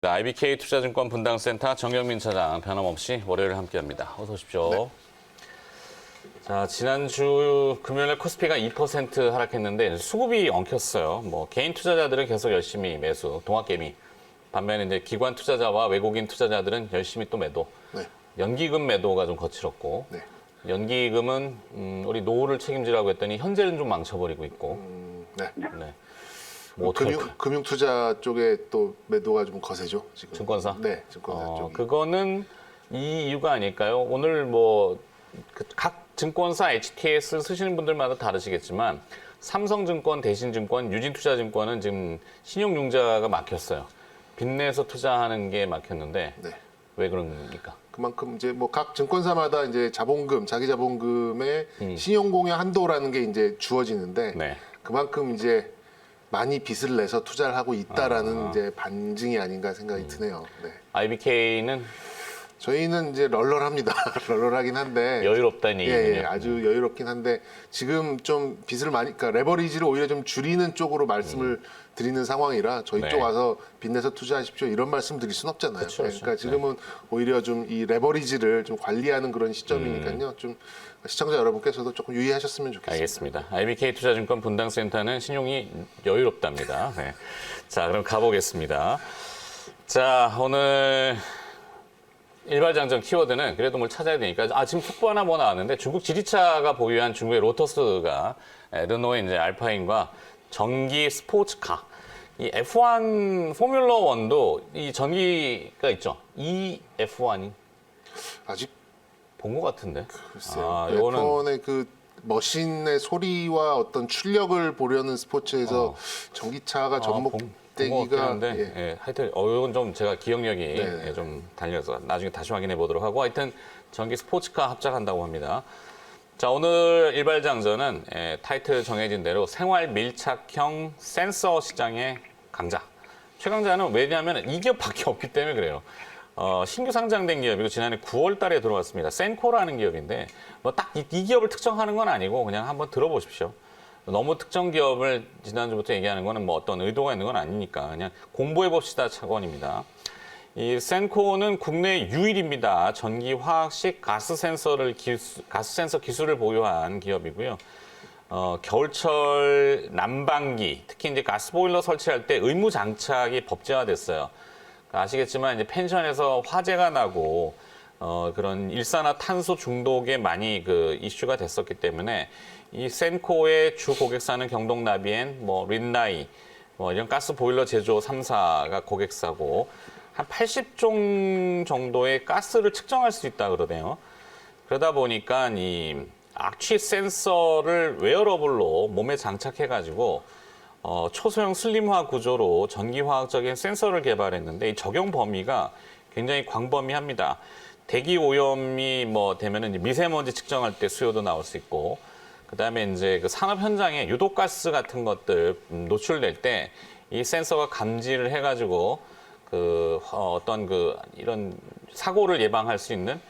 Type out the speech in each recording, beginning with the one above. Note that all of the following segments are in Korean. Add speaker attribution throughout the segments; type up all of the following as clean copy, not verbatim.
Speaker 1: IBK 투자증권 분당센터 정경민 차장 변함없이 월요일을 함께합니다. 어서 오십시오.
Speaker 2: 네.
Speaker 1: 자, 지난주 금요일에 코스피가 2% 하락했는데 수급이 엉켰어요. 뭐 개인 투자자들은 계속 열심히 매수, 동학개미. 반면에 이제 기관 투자자와 외국인 투자자들은 열심히 또 매도.
Speaker 2: 네.
Speaker 1: 연기금 매도가 좀 거칠었고,
Speaker 2: 네.
Speaker 1: 연기금은 우리 노후를 책임지라고 했더니 현재는 좀 망쳐버리고 있고.
Speaker 2: 네.
Speaker 1: 네. 뭐 어떻게 할까요?
Speaker 2: 금융 투자 쪽에 또 매도가 좀 거세죠, 지금.
Speaker 1: 증권사?
Speaker 2: 네, 증권사 쪽이.
Speaker 1: 그거는 이 이유가 아닐까요? 오늘 뭐 각 증권사 HTS 쓰시는 분들마다 다르시겠지만 삼성증권, 대신증권, 유진투자증권은 지금 신용융자가 막혔어요. 빚내서 투자하는 게 막혔는데
Speaker 2: 네.
Speaker 1: 왜 그런 겁니까?
Speaker 2: 그만큼 이제 뭐 각 증권사마다 이제 자본금, 자기 자본금의 신용 공여 한도라는 게 이제 주어지는데
Speaker 1: 네.
Speaker 2: 그만큼 이제 많이 빚을 내서 투자를 하고 있다라는 이제 반증이 아닌가 생각이 드네요. 네.
Speaker 1: IBK는
Speaker 2: 저희는 이제 널널합니다. 널널하긴 한데
Speaker 1: 여유롭다는 얘기군요.
Speaker 2: 예, 아주 여유롭긴 한데 지금 좀 빚을 많이, 그러니까 레버리지를 오히려 좀 줄이는 쪽으로 말씀을 드리는 상황이라 저희
Speaker 1: 네.
Speaker 2: 쪽 와서 빚내서 투자하십시오 이런 말씀 드릴 순 없잖아요.
Speaker 1: 그쵸, 그쵸.
Speaker 2: 그러니까 지금은 오히려 좀 이 레버리지를 좀 관리하는 그런 시점이니까요. 좀 시청자 여러분께서도 조금 유의하셨으면 좋겠습니다.
Speaker 1: 알겠습니다. IBK 투자증권 분당센터는 신용이 여유롭답니다. 네. 자, 그럼 가보겠습니다. 자, 오늘 일발장전 키워드는 그래도 뭘 찾아야 되니까 지금 속보 하나 뭐 나왔는데 중국 지리차가 보유한 중국의 로터스가 르노의 이제 알파인과 전기 스포츠카 이 F1 포뮬러 1도 이 전기가 있죠. 이 F1이
Speaker 2: 아직
Speaker 1: 본 것 같은데.
Speaker 2: 글쎄요.
Speaker 1: 요거는
Speaker 2: F1의 그 머신의 소리와 어떤 출력을 보려는 스포츠에서 전기차가 접목되기가
Speaker 1: 한데 예, 하여튼 이건 좀 제가 기억력이
Speaker 2: 네.
Speaker 1: 예, 좀 달려서 나중에 다시 확인해 보도록 하고 하여튼 전기 스포츠카 합작한다고 합니다. 자, 오늘 일발장전은 타이틀 정해진 대로 생활 밀착형 센서 시장의 강자. 최강자는 왜냐하면 이 기업밖에 없기 때문에 그래요. 신규 상장된 기업이고 지난해 9월 달에 들어왔습니다. 센코라는 기업인데 뭐 딱 이 기업을 특정하는 건 아니고 그냥 한번 들어보십시오. 너무 특정 기업을 지난주부터 얘기하는 거는 뭐 어떤 의도가 있는 건 아니니까 그냥 공부해 봅시다 차원입니다. 이 센코는 국내 유일입니다. 전기, 화학식, 가스 센서 기술을 보유한 기업이고요. 겨울철 난방기, 특히 이제 가스 보일러 설치할 때 의무 장착이 법제화됐어요. 아시겠지만 이제 펜션에서 화재가 나고 그런 일산화탄소 중독에 많이 그 이슈가 됐었기 때문에 이 센코의 주 고객사는 경동나비엔, 뭐 린나이, 뭐 이런 가스 보일러 제조 3사가 고객사고 한 80종 정도의 가스를 측정할 수 있다 그러네요. 그러다 보니까 이 악취 센서를 웨어러블로 몸에 장착해가지고 초소형 슬림화 구조로 전기화학적인 센서를 개발했는데 이 적용 범위가 굉장히 광범위합니다. 대기 오염이 뭐 되면은 미세먼지 측정할 때 수요도 나올 수 있고, 그다음에 이제 그 산업 현장에 유독가스 같은 것들 노출될 때 이 센서가 감지를 해가지고 어떤 이런 사고를 예방할 수 있는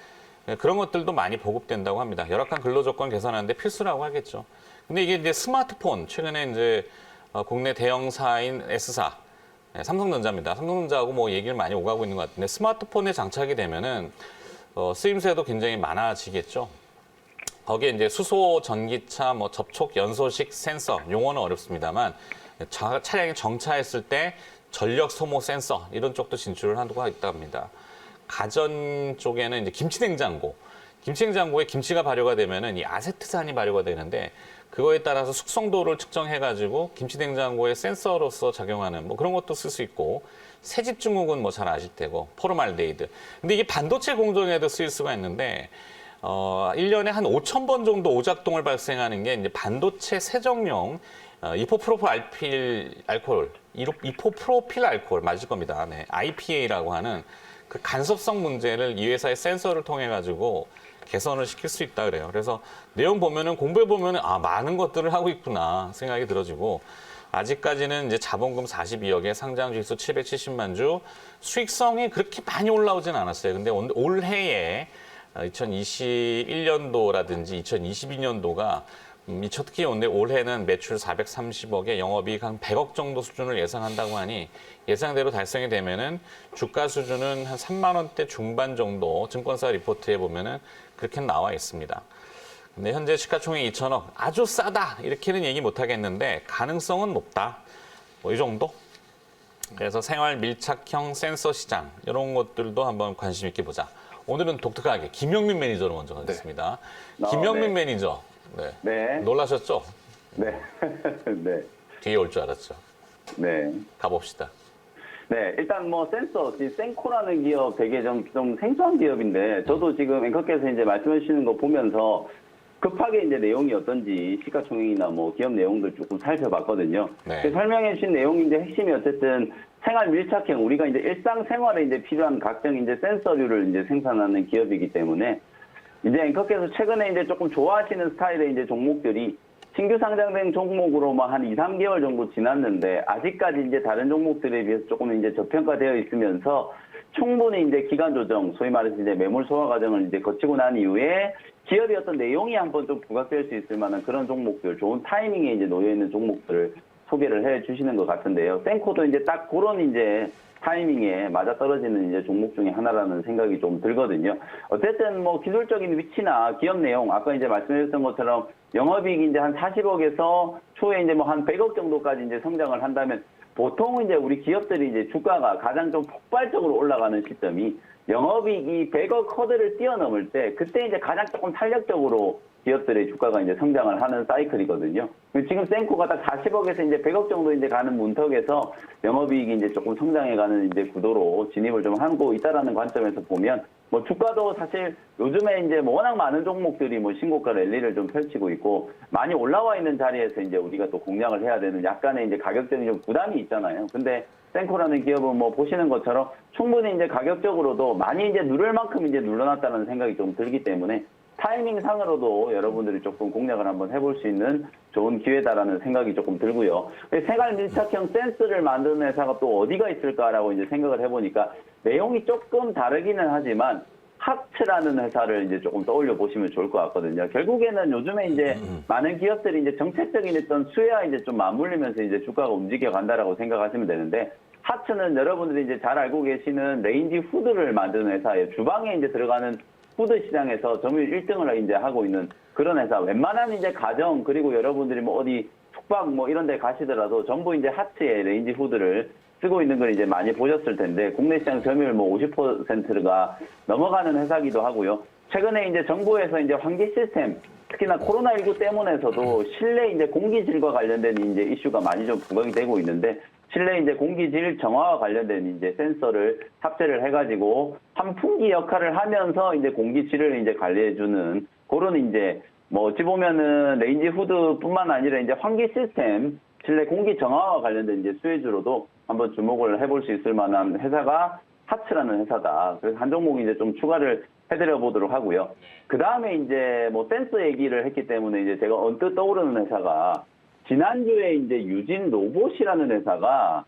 Speaker 1: 그런 것들도 많이 보급된다고 합니다. 열악한 근로 조건 개선하는데 필수라고 하겠죠. 근데 이게 이제 스마트폰 최근에 이제 국내 대형사인 S사, 삼성전자입니다. 삼성전자하고 뭐 얘기를 많이 오가고 있는 것 같은데 스마트폰에 장착이 되면은 쓰임새도 굉장히 많아지겠죠. 거기에 이제 수소, 전기차, 뭐 접촉 연소식 센서, 용어는 어렵습니다만 차량이 정차했을 때 전력 소모 센서 이런 쪽도 진출을 하고 있다고 합니다. 가전 쪽에는 이제 김치냉장고에 김치가 발효가 되면은 이 아세트산이 발효가 되는데 그거에 따라서 숙성도를 측정해가지고 김치냉장고의 센서로서 작용하는 뭐 그런 것도 쓸 수 있고 새집 증후군 뭐 잘 아실 테고 포르말데히드. 근데 이게 반도체 공정에도 쓰일 수가 있는데 1년에 한 5,000번 정도 오작동을 발생하는 게 이제 반도체 세정용 이포프로필 알코올 맞을 겁니다. 네, IPA라고 하는 그 간섭성 문제를 이 회사의 센서를 통해 가지고 개선을 시킬 수 있다 그래요. 그래서 내용 보면은 공부해 보면은 많은 것들을 하고 있구나 생각이 들어지고 아직까지는 이제 자본금 42억에 상장 주식수 770만 주 수익성이 그렇게 많이 올라오진 않았어요. 근데 올해에 2021년도라든지 2022년도가 미처 특히 올해는 매출 430억에 영업이익 한 100억 정도 수준을 예상한다고 하니 예상대로 달성이 되면은 주가 수준은 한 3만 원대 중반 정도 증권사 리포트에 보면은 그렇게 나와 있습니다. 근데 현재 시가총액 2천억 아주 싸다 이렇게는 얘기 못 하겠는데 가능성은 높다. 뭐 이 정도? 그래서 생활 밀착형 센서 시장 이런 것들도 한번 관심 있게 보자. 오늘은 독특하게 김영민 매니저로 먼저 가겠습니다. 김영민
Speaker 3: 네.
Speaker 1: 매니저. 네.
Speaker 3: 네.
Speaker 1: 놀라셨죠?
Speaker 3: 네. 네.
Speaker 1: 뒤에 올 줄 알았죠.
Speaker 3: 네.
Speaker 1: 가봅시다.
Speaker 3: 네. 일단 뭐 센서, 센코라는 기업 되게 좀 생소한 기업인데 저도 지금 앵커께서 이제 말씀해 주시는 거 보면서 급하게 이제 내용이 어떤지 시가총액이나 뭐 기업 내용들 조금 살펴봤거든요.
Speaker 1: 네.
Speaker 3: 설명해 주신 내용인데 핵심이 어쨌든 생활 밀착형 우리가 이제 일상생활에 이제 필요한 각종 이제 센서류를 이제 생산하는 기업이기 때문에 이제 앵커께서 최근에 이제 조금 좋아하시는 스타일의 이제 종목들이 신규 상장된 종목으로만 한 2, 3개월 정도 지났는데 아직까지 이제 다른 종목들에 비해서 조금 이제 저평가되어 있으면서 충분히 이제 기간 조정, 소위 말해서 이제 매물 소화 과정을 이제 거치고 난 이후에 기업의 어떤 내용이 한번 좀 부각될 수 있을 만한 그런 종목들, 좋은 타이밍에 이제 놓여 있는 종목들을 소개를 해 주시는 것 같은데요. 센코도 이제 딱 그런 이제 타이밍에 맞아 떨어지는 이제 종목 중에 하나라는 생각이 좀 들거든요. 어쨌든 뭐 기술적인 위치나 기업 내용, 아까 이제 말씀드렸던 것처럼 영업이익이 이제 한 40억에서 초에 이제 뭐 한 100억 정도까지 이제 성장을 한다면 보통 이제 우리 기업들이 이제 주가가 가장 좀 폭발적으로 올라가는 시점이 영업이익이 100억 허들을 뛰어넘을 때 그때 이제 가장 조금 탄력적으로 기업들의 주가가 이제 성장을 하는 사이클이거든요. 지금 센코가 딱 40억에서 이제 100억 정도 이제 가는 문턱에서 영업이익이 이제 조금 성장해가는 이제 구도로 진입을 좀 하고 있다라는 관점에서 보면 뭐 주가도 사실 요즘에 이제 뭐 워낙 많은 종목들이 뭐 신고가 랠리를 좀 펼치고 있고 많이 올라와 있는 자리에서 이제 우리가 또 공략을 해야 되는 약간의 이제 가격적인 좀 부담이 있잖아요. 근데 센코라는 기업은 뭐 보시는 것처럼 충분히 이제 가격적으로도 많이 이제 누를 만큼 이제 눌러놨다는 생각이 좀 들기 때문에 타이밍 상으로도 여러분들이 조금 공략을 한번 해볼 수 있는 좋은 기회다라는 생각이 조금 들고요. 생활 밀착형 센스를 만드는 회사가 또 어디가 있을까라고 이제 생각을 해보니까 내용이 조금 다르기는 하지만 하츠라는 회사를 이제 조금 떠올려 보시면 좋을 것 같거든요. 결국에는 요즘에 이제 많은 기업들이 이제 정책적인 어떤 수혜와 이제 좀 맞물리면서 이제 주가가 움직여 간다라고 생각하시면 되는데 하츠는 여러분들이 이제 잘 알고 계시는 레인지 푸드를 만드는 회사예요. 주방에 이제 들어가는 푸드 시장에서 점유율 1등을 이제 하고 있는 그런 회사. 웬만한 이제 가정 그리고 여러분들이 뭐 어디 숙박 뭐 이런 데 가시더라도 전부 이제 하츠의 레인지 푸드를 쓰고 있는 걸 이제 많이 보셨을 텐데 국내 시장 점유율 뭐 50%가 넘어가는 회사기도 하고요. 최근에 이제 정부에서 이제 환기 시스템 특히나 코로나19 때문에서도 실내 이제 공기질과 관련된 이제 이슈가 많이 좀 부각이 되고 있는데 실내 이제 공기질 정화와 관련된 이제 센서를 탑재를 해가지고 환풍기 역할을 하면서 이제 공기질을 이제 관리해주는 그런 이제 뭐 어찌 보면은 레인지 후드뿐만 아니라 이제 환기 시스템 실내 공기 정화와 관련된 이제 수혜주로도 한번 주목을 해볼 수 있을 만한 회사가 하츠라는 회사다. 그래서 한 종목 이제 좀 추가를 해드려 보도록 하고요. 그 다음에 이제 뭐 센서 얘기를 했기 때문에 이제 제가 언뜻 떠오르는 회사가 지난주에 이제 유진 로봇이라는 회사가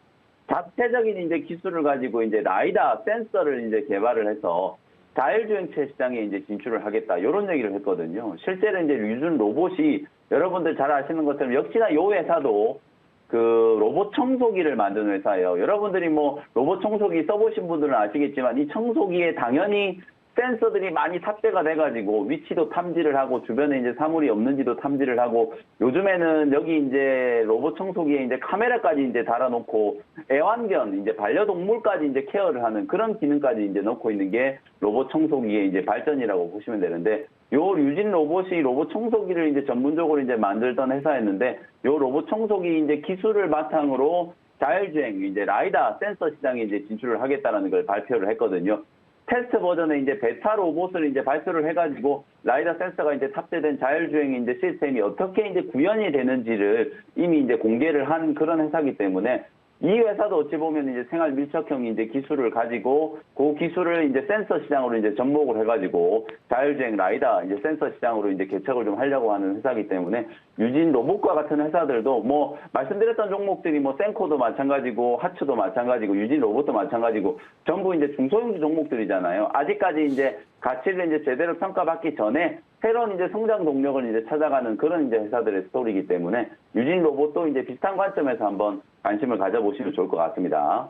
Speaker 3: 자체적인 이제 기술을 가지고 이제 라이다 센서를 이제 개발을 해서 자율주행차 시장에 이제 진출을 하겠다. 이런 얘기를 했거든요. 실제로 이제 유진 로봇이 여러분들 잘 아시는 것처럼 역시나 이 회사도 그 로봇 청소기를 만드는 회사예요. 여러분들이 뭐 로봇 청소기 써보신 분들은 아시겠지만 이 청소기에 당연히 센서들이 많이 탑재가 돼가지고 위치도 탐지를 하고 주변에 이제 사물이 없는지도 탐지를 하고 요즘에는 여기 이제 로봇 청소기에 이제 카메라까지 이제 달아놓고 애완견 이제 반려동물까지 이제 케어를 하는 그런 기능까지 이제 넣고 있는 게 로봇 청소기의 이제 발전이라고 보시면 되는데 요 유진 로봇이 로봇 청소기를 이제 전문적으로 이제 만들던 회사였는데 요 로봇 청소기 이제 기술을 바탕으로 자율주행 이제 라이다 센서 시장에 이제 진출을 하겠다라는 걸 발표를 했거든요. 테스트 버전의 이제 베타 로봇을 이제 발표를 해가지고 라이다 센서가 이제 탑재된 자율주행 이제 시스템이 어떻게 이제 구현이 되는지를 이미 이제 공개를 한 그런 회사이기 때문에 이 회사도 어찌 보면 이제 생활 밀착형 이제 기술을 가지고 그 기술을 이제 센서 시장으로 이제 접목을 해가지고 자율주행 라이다 이제 센서 시장으로 이제 개척을 좀 하려고 하는 회사이기 때문에 유진 로봇과 같은 회사들도 뭐 말씀드렸던 종목들이 뭐 센코도 마찬가지고 하츠도 마찬가지고 유진 로봇도 마찬가지고 전부 이제 중소형주 종목들이잖아요. 아직까지 이제 가치를 이제 제대로 평가받기 전에 새로운 이제 성장 동력을 이제 찾아가는 그런 이제 회사들의 스토리이기 때문에 유진 로봇도 이제 비슷한 관점에서 한번 관심을 가져보시면 좋을 것 같습니다.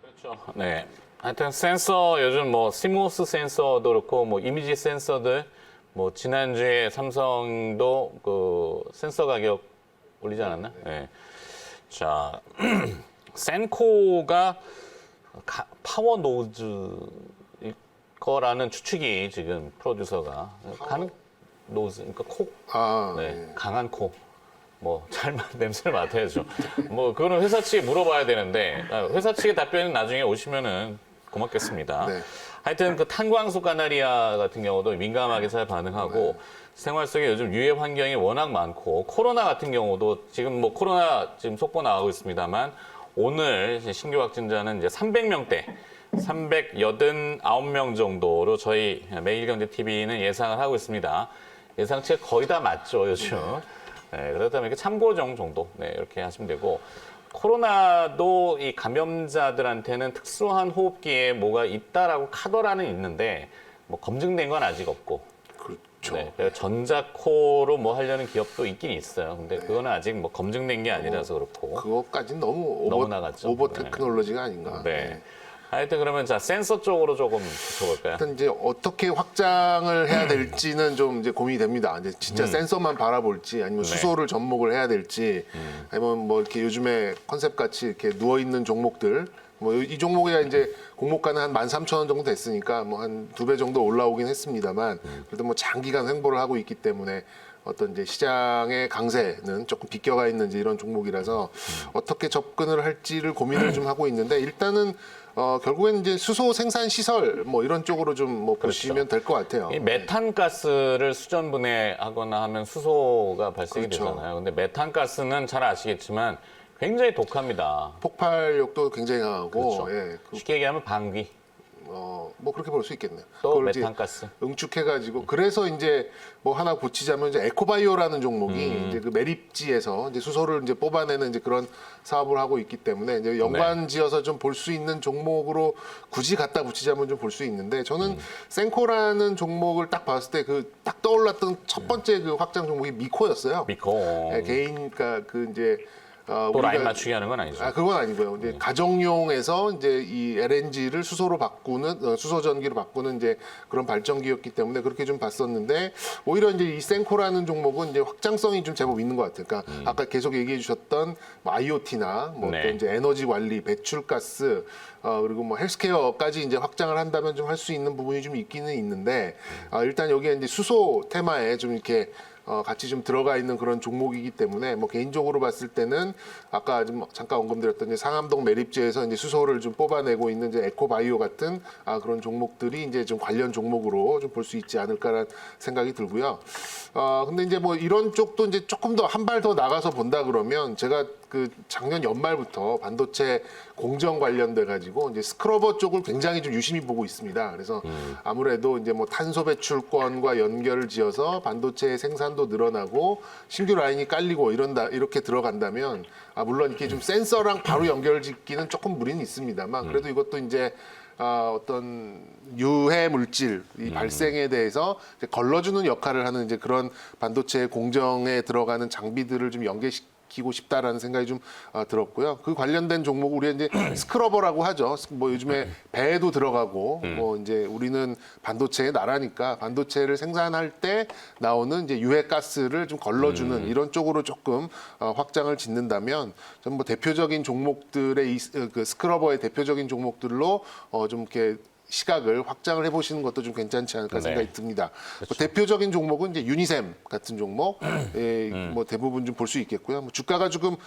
Speaker 1: 그렇죠. 네. 하여튼 센서 요즘 뭐 시모스 센서도 그렇고 뭐 이미지 센서들 뭐 지난주에 삼성도 그 센서 가격 올리지 않았나? 네. 자, 센코가 파워 노즈 거라는 추측이 지금 프로듀서가 가는 노즈 그러니까 코 네, 강한 코. 뭐 잘 냄새를 맡아야죠. 뭐 그거는 회사 측에 물어봐야 되는데 회사 측의 답변은 나중에 오시면은 고맙겠습니다.
Speaker 2: 네.
Speaker 1: 하여튼 그 탄광수 카나리아 같은 경우도 민감하게 잘 반응하고 생활 속에 요즘 유해 환경이 워낙 많고 코로나 같은 경우도 지금 뭐 코로나 지금 속보 나가고 있습니다만 오늘 신규 확진자는 이제 300명대 389명 정도로 저희 매일경제TV는 예상을 하고 있습니다. 예상치가 거의 다 맞죠, 요즘. 네, 그렇다면 이렇게 참고정 정도 네, 이렇게 하시면 되고 코로나도 이 감염자들한테는 특수한 호흡기에 뭐가 있다라고 카더라는 있는데 뭐 검증된 건 아직 없고
Speaker 2: 그렇죠.
Speaker 1: 네, 그래서 전자코로 뭐 하려는 기업도 있긴 있어요. 근데 그거는 아직 뭐 검증된 게 아니라서 그렇고
Speaker 2: 그것까지는 너무
Speaker 1: 너무 나갔죠.
Speaker 2: 오버
Speaker 1: 네.
Speaker 2: 테크놀로지가 아닌가.
Speaker 1: 네. 하여튼 그러면 자 센서 쪽으로 조금 붙여볼까요?
Speaker 2: 일단 이제 어떻게 확장을 해야 될지는 좀 이제 고민이 됩니다. 이제 진짜 센서만 바라볼지 아니면 수소를 접목을 해야 될지 아니면 뭐 이렇게 요즘에 컨셉 같이 이렇게 누워 있는 종목들 뭐 이 종목이 이제 공모가는 한 13,000원 정도 됐으니까 뭐 한 2배 정도 올라오긴 했습니다만 그래도 뭐 장기간 횡보를 하고 있기 때문에 어떤 이제 시장의 강세는 조금 비껴가 있는 이제 이런 종목이라서 어떻게 접근을 할지를 고민을 좀 하고 있는데 일단은 결국엔 이제 수소 생산 시설 뭐 이런 쪽으로 좀 뭐 보시면 될 것 같아요.
Speaker 1: 이 메탄가스를 수전 분해하거나 하면 수소가 발생이
Speaker 2: 그렇죠.
Speaker 1: 되잖아요. 근데 메탄가스는 잘 아시겠지만 굉장히 독합니다.
Speaker 2: 폭발력도 굉장히 강하고
Speaker 1: 그렇죠.
Speaker 2: 예,
Speaker 1: 쉽게 얘기하면 방귀,
Speaker 2: 뭐 그렇게 볼 수 있겠네요.
Speaker 1: 또
Speaker 2: 그걸 이제
Speaker 1: 메탄가스.
Speaker 2: 응축해가지고 그래서 이제 뭐 하나 고치자면 이제 에코바이오라는 종목이 이제 그 매립지에서 이제 수소를 이제 뽑아내는 이제 그런 사업을 하고 있기 때문에 이제 연관지어서 좀 볼 수 있는 종목으로 굳이 갖다 붙이자면 좀 볼 수 있는데 저는 센코라는 종목을 딱 봤을 때 그 딱 떠올랐던 첫 번째 그 확장 종목이 미코였어요.
Speaker 1: 미코.
Speaker 2: 예, 개인 그러니까 그 이제
Speaker 1: 또 라인 맞추기 하는 건 아니죠.
Speaker 2: 그건 아니고요. 이제 가정용에서 이제 이 LNG를 수소로 바꾸는 수소 전기로 바꾸는 이제 그런 발전기였기 때문에 그렇게 좀 봤었는데 오히려 이제 이 센코라는 종목은 이제 확장성이 좀 제법 있는 것 같아요. 그러니까 아까 계속 얘기해 주셨던 뭐 IoT나 뭐
Speaker 1: 네.
Speaker 2: 또 이제 에너지 관리, 배출가스 그리고 뭐 헬스케어까지 이제 확장을 한다면 좀 할 수 있는 부분이 좀 있기는 있는데 일단 여기에 이제 수소 테마에 좀 이렇게 같이 좀 들어가 있는 그런 종목이기 때문에 뭐 개인적으로 봤을 때는 아까 좀 잠깐 언급드렸던 이제 상암동 매립지에서 이제 수소를 좀 뽑아내고 있는 이제 에코바이오 같은 그런 종목들이 이제 좀 관련 종목으로 좀 볼 수 있지 않을까라는 생각이 들고요. 근데 이제 뭐 이런 쪽도 이제 조금 더 한 발 더 나가서 본다 그러면 제가 그 작년 연말부터 반도체 공정 관련돼 가지고 이제 스크러버 쪽을 굉장히 좀 유심히 보고 있습니다. 그래서 아무래도 이제 뭐 탄소 배출권과 연결을 지어서 반도체 생산도 늘어나고 신규 라인이 깔리고 이렇게 들어간다면 물론 이렇게 좀 센서랑 바로 연결짓기는 조금 무리는 있습니다만 그래도 이것도 이제 어떤 유해 물질 이 발생에 대해서 이제 걸러주는 역할을 하는 이제 그런 반도체 공정에 들어가는 장비들을 좀 연계시키고 싶다라는 생각이 좀 들었고요. 그 관련된 종목 우리 이제 스크러버라고 하죠. 뭐 요즘에 배에도 들어가고 뭐 이제 우리는 반도체의 나라니까 반도체를 생산할 때 나오는 이제 유해 가스를 좀 걸러주는 이런 쪽으로 조금 확장을 짓는다면 좀 뭐 대표적인 종목들의 그 스크러버의 대표적인 종목들로 좀 이렇게 시각을 확장을 해보시는 것도 좀 괜찮지 않을까 생각이 듭니다. 뭐 대표적인 종목은 이제 유니셈 같은 종목, 뭐 대부분 좀 볼 수 있겠고요. 뭐 주가가 조금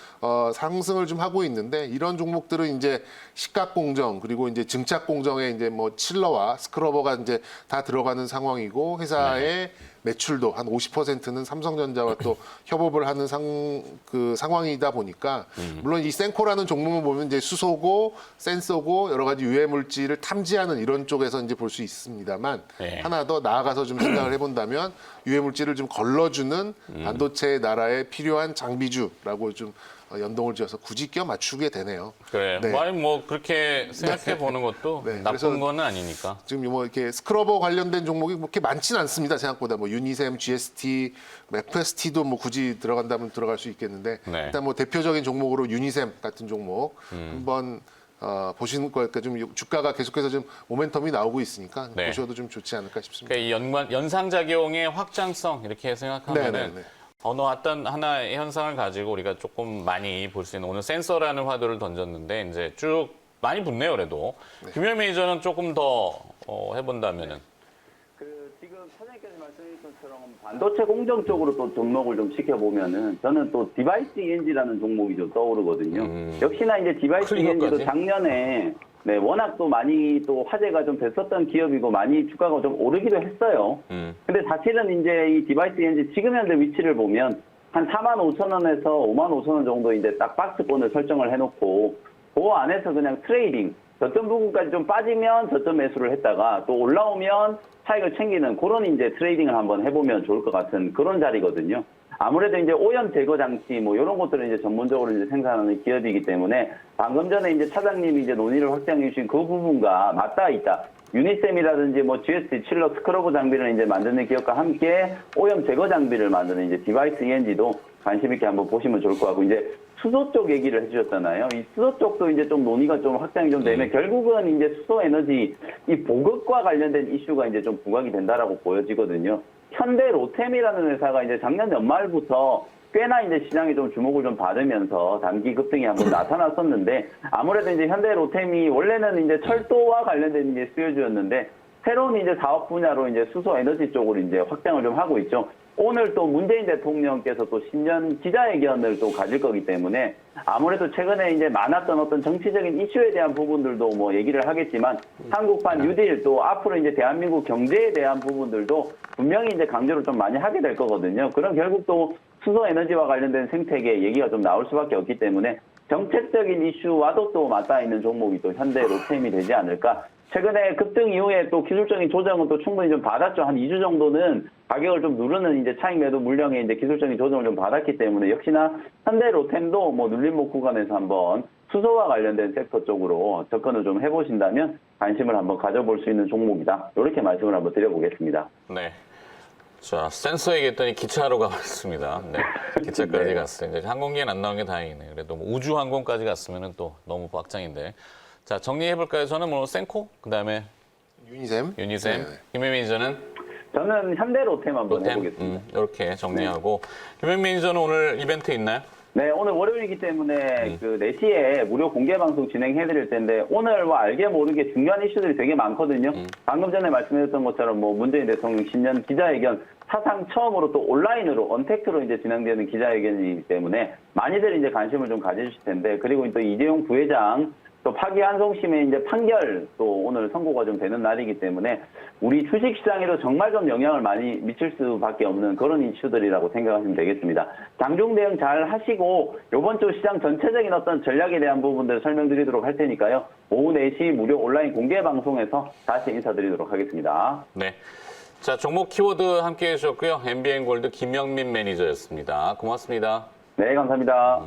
Speaker 2: 상승을 좀 하고 있는데 이런 종목들은 이제 시각 공정 그리고 이제 증착 공정에 이제 뭐 칠러와 스크러버가 이제 다 들어가는 상황이고 회사의 매출도 한 50%는 삼성전자와 또 협업을 하는 상황이다 보니까 물론 이 센코라는 종목을 보면 이제 수소고 센서고 여러 가지 유해 물질을 탐지하는 이런 쪽에서 이제 볼 수 있습니다만 하나 더 나아가서 좀 생각을 해본다면 유해 물질을 좀 걸러주는 반도체 나라에 필요한 장비주라고 좀 연동을 지어서 굳이 껴 맞추게 되네요.
Speaker 1: 그래.
Speaker 2: 네.
Speaker 1: 뭐 그렇게 생각해 보는 것도
Speaker 2: 네,
Speaker 1: 나쁜
Speaker 2: 그래서
Speaker 1: 건 아니니까.
Speaker 2: 지금 뭐 이렇게 스크러버 관련된 종목이 뭐 이렇게 많지는 않습니다. 생각보다 뭐 유니셈, GST, 뭐 FST도 뭐 굳이 들어간다면 들어갈 수 있겠는데
Speaker 1: 네.
Speaker 2: 일단 뭐 대표적인 종목으로 유니셈 같은 종목 한번 보시는 거니까 좀 주가가 계속해서 좀 모멘텀이 나오고 있으니까
Speaker 1: 네.
Speaker 2: 보셔도 좀 좋지 않을까 싶습니다.
Speaker 1: 그러니까 이 연상작용의 확장성 이렇게 생각하면은
Speaker 2: 네.
Speaker 1: 어떤 하나의 현상을 가지고 우리가 조금 많이 볼 수 있는 오늘 센서라는 화두를 던졌는데 이제 쭉 많이 붙네요, 그래도. 김현 매니저는 조금 더 해본다면은.
Speaker 3: 지금 사장님께서 말씀하신 것처럼 반도체 공정 쪽으로 또 종목을 좀 지켜보면은 저는 또 디바이스 ENG라는 종목이 좀 떠오르거든요. 역시나 이제 디바이스
Speaker 1: 클리어까지?
Speaker 3: ENG도 작년에 네, 워낙 또 많이 또 화제가 좀 됐었던 기업이고 많이 주가가 좀 오르기도 했어요. 근데 사실은 이제 이 디바이스 ENG 지금 현재 위치를 보면 한 45,000원에서 55,000원 정도 이제 딱 박스권을 설정을 해놓고 그 안에서 그냥 트레이딩 저점 부분까지 좀 빠지면 저점 매수를 했다가 또 올라오면 차익을 챙기는 그런 이제 트레이딩을 한번 해보면 좋을 것 같은 그런 자리거든요. 아무래도 이제 오염 제거 장치 뭐 이런 것들을 이제 전문적으로 이제 생산하는 기업이기 때문에 방금 전에 이제 차장님이 이제 논의를 확장해 주신 그 부분과 맞닿아 있다. 유니셈이라든지 뭐 GST 칠러 스크러브 장비를 이제 만드는 기업과 함께 오염 제거 장비를 만드는 이제 디바이스 ENG도 관심 있게 한번 보시면 좋을 것 같고 이제 수소 쪽 얘기를 해주셨잖아요. 이 수소 쪽도 이제 좀 논의가 좀 확장이 좀 되면 결국은 이제 수소 에너지 이 보급과 관련된 이슈가 이제 좀 부각이 된다라고 보여지거든요. 현대 로템이라는 회사가 이제 작년 연말부터 꽤나 이제 시장에 좀 주목을 좀 받으면서 단기 급등이 한번 나타났었는데 아무래도 이제 현대 로템이 원래는 이제 철도와 관련된 이제 수요주였는데 새로운 이제 사업 분야로 이제 수소 에너지 쪽으로 이제 확장을 좀 하고 있죠. 오늘 또 문재인 대통령께서 또 신년 기자회견을 또 가질 거기 때문에 아무래도 최근에 이제 많았던 어떤 정치적인 이슈에 대한 부분들도 뭐 얘기를 하겠지만 한국판 뉴딜 또 앞으로 이제 대한민국 경제에 대한 부분들도 분명히 이제 강조를 좀 많이 하게 될 거거든요. 그럼 결국 또 수소 에너지와 관련된 생태계 얘기가 좀 나올 수밖에 없기 때문에 정책적인 이슈와도 또 맞닿아 있는 종목이 또 현대 로템이 되지 않을까. 최근에 급등 이후에 또 기술적인 조정은 또 충분히 좀 받았죠. 한 2주 정도는 가격을 좀 누르는 이제 차익 매도 물량에 이제 기술적인 조정을 좀 받았기 때문에 역시나 현대 로템도 뭐 눌림목 구간에서 한번 수소와 관련된 섹터 쪽으로 접근을 좀 해보신다면 관심을 한번 가져볼 수 있는 종목이다. 이렇게 말씀을 한번 드려보겠습니다.
Speaker 1: 네. 자, 센서 얘기했더니 기차로 가봤습니다. 네. 기차까지
Speaker 3: 네.
Speaker 1: 갔어요. 이제 항공기는 안 나온 게 다행이네요. 그래도 뭐 우주 항공까지 갔으면 또 너무 확장인데. 자, 정리해볼까요? 저는 뭐 센코, 그 다음에
Speaker 2: 유니셈.
Speaker 1: 유니셈,
Speaker 2: 네.
Speaker 1: 김현 매니저는
Speaker 3: 저는 현대 로템 한번
Speaker 1: 로템.
Speaker 3: 해보겠습니다.
Speaker 1: 이렇게 정리하고. 김현 매니저는 오늘 이벤트 있나요?
Speaker 3: 네, 오늘 월요일이기 때문에 그 4시에 무료 공개 방송 진행해드릴 텐데 오늘과 알게 모르게 중요한 이슈들이 되게 많거든요. 방금 전에 말씀드렸던 것처럼 뭐 문재인 대통령 신년 기자회견 사상 처음으로 또 온라인으로 언택트로 이제 진행되는 기자회견이기 때문에 많이들 이제 관심을 좀 가져주실 텐데 그리고 또 이재용 부회장 또 파기환송심의 이제 판결 또 오늘 선고가 좀 되는 날이기 때문에 우리 주식시장에도 정말 좀 영향을 많이 미칠 수밖에 없는 그런 이슈들이라고 생각하시면 되겠습니다. 장중 대응 잘 하시고 이번 주 시장 전체적인 어떤 전략에 대한 부분들 설명드리도록 할 테니까요. 오후 4시 무료 온라인 공개 방송에서 다시 인사드리도록 하겠습니다.
Speaker 1: 네. 자, 종목 키워드 함께 해주셨고요. MBN 골드 김영민 매니저였습니다. 고맙습니다.
Speaker 3: 네, 감사합니다.